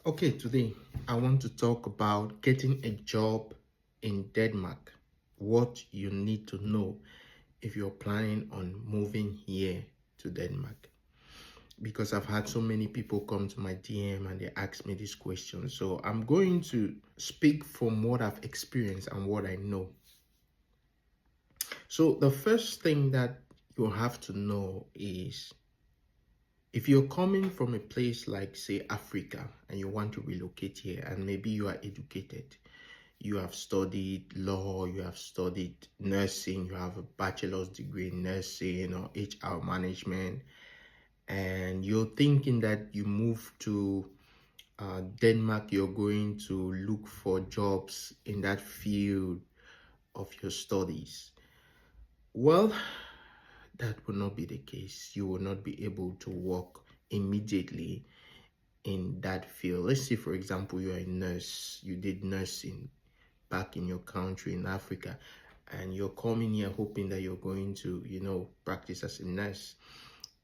Okay, today I want to talk about getting a job in Denmark. What you need to know if you're planning on moving here to Denmark. Because I've had so many people come to my DM and they ask me this question. So I'm going to speak from what I've experienced and what I know. So the first thing that you have to know is if you're coming from a place like, say, Africa, and you want to relocate here, and maybe you are educated, you have studied law, you have studied nursing, you have a bachelor's degree in nursing or HR management, and you're thinking that you move to Denmark, you're going to look for jobs in that field of your studies. Well, that will not be the case. You will not be able to work immediately in that field. Let's say, for example, you're a nurse, you did nursing back in your country in Africa, and you're coming here hoping that you're going to, practice as a nurse.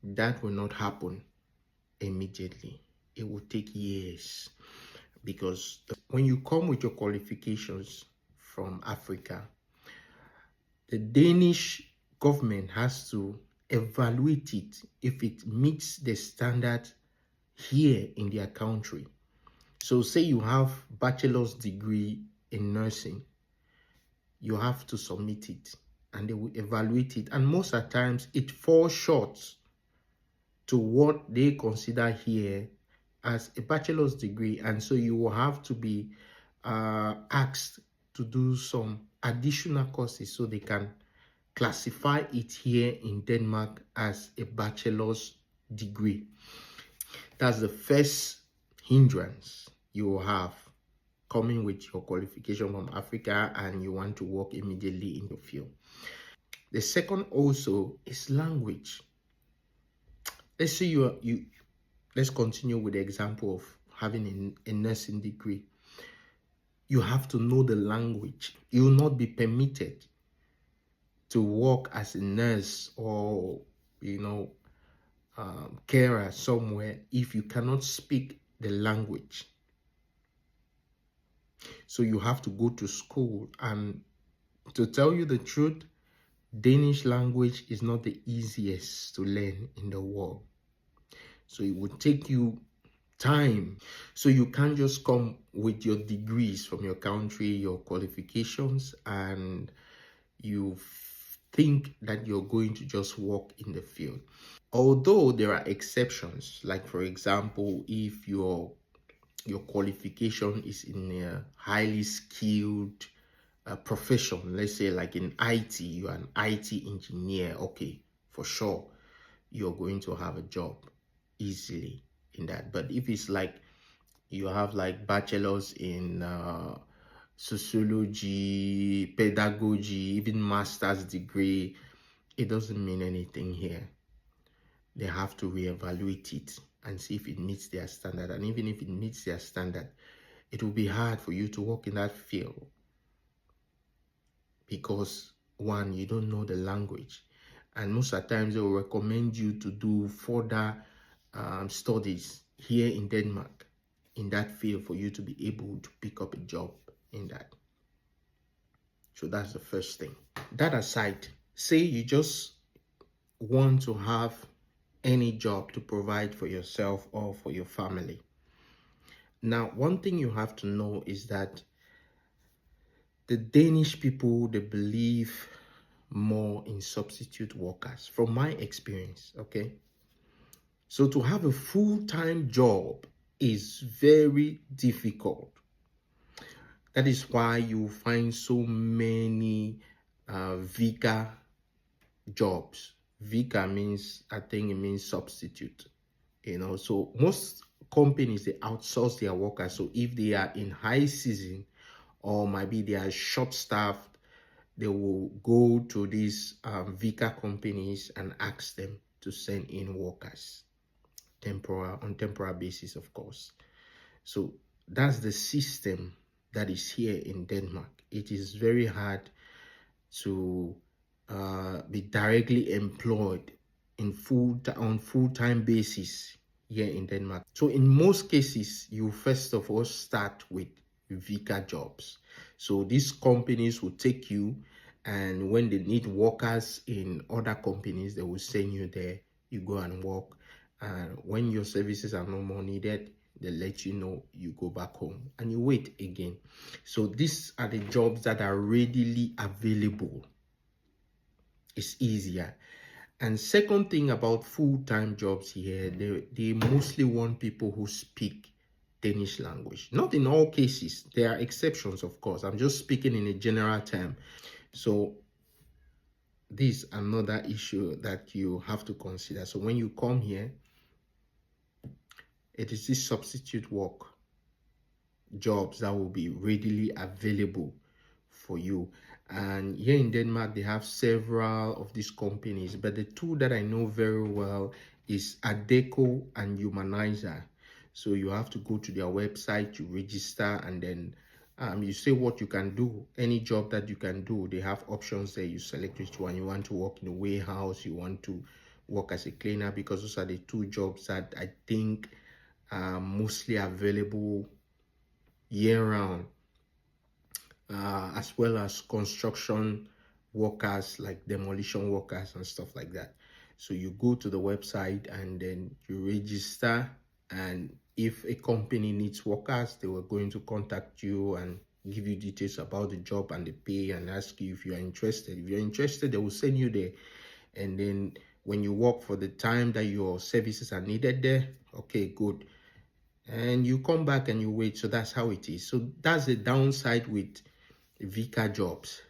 That will not happen immediately. It will take years because when you come with your qualifications from Africa, the Danish government has to evaluate it if it meets the standard here in their country. So say you have bachelor's degree in nursing, you have to submit it and they will evaluate it. And most of the times it falls short to what they consider here as a bachelor's degree. And so you will have to be asked to do some additional courses so they can classify it here in Denmark as a bachelor's degree. That's the first hindrance you will have coming with your qualification from Africa and you want to work immediately in your field. The second also is language. Let's say let's continue with the example of having a nursing degree. You have to know the language. You will not be permitted to work as a nurse or carer somewhere if you cannot speak the language. So you have to go to school, and to tell you the truth, Danish language is not the easiest to learn in the world. So it would take you time. So you can't just come with your degrees from your country, your qualifications, and you think that you're going to just work in the field. Although there are exceptions, like for example, if your qualification is in a highly skilled profession, let's say like in IT, you're an IT engineer, okay, for sure, you're going to have a job easily in that. But if it's like you have like bachelor's in sociology, pedagogy, even master's degree, it doesn't mean anything here. They have to reevaluate it and see if it meets their standard. And even if it meets their standard, it will be hard for you to work in that field because, one, you don't know the language. And most of the times they will recommend you to do further studies here in Denmark in that field for you to be able to pick up a job in that. So that's the first thing. That aside, say you just want to have any job to provide for yourself or for your family. Now, one thing you have to know is that the Danish people, they believe more in substitute workers, from my experience, okay? So to have a full-time job is very difficult. That is why you find so many vika jobs. Vika means, I think it means substitute. So most companies, they outsource their workers. So if they are in high season or maybe they are short-staffed, they will go to these vika companies and ask them to send in workers on temporary basis, of course. So that's the system that is here in Denmark. It is very hard to be directly employed on full-time basis here in Denmark. So in most cases, you first of all start with Vika jobs. So these companies will take you, and when they need workers in other companies, they will send you there. You go and work. And when your services are no more needed, they let you know, you go back home and you wait again. So these are the jobs that are readily available. It's easier. And second thing about full-time jobs here, they mostly want people who speak Danish language. Not in all cases. There are exceptions, of course. I'm just speaking in a general term. So this is another issue that you have to consider. So when you come here, it is this substitute work jobs that will be readily available for you. And here in Denmark, they have several of these companies, but the two that I know very well is Adecco and Humanizer. So you have to go to their website, you register, and then you say what you can do. Any job that you can do, they have options there. You select which one you want to work in a warehouse, you want to work as a cleaner, because those are the two jobs that I think are mostly available year-round, as well as construction workers like demolition workers and stuff like that. So you go to the website and then you register, and if a company needs workers, they were going to contact you and give you details about the job and the pay and ask you if you are interested. If you're interested, they will send you there, and then when you work for the time that your services are needed there, okay, good, and you come back and you wait. So that's how it is. So that's the downside with Vika jobs.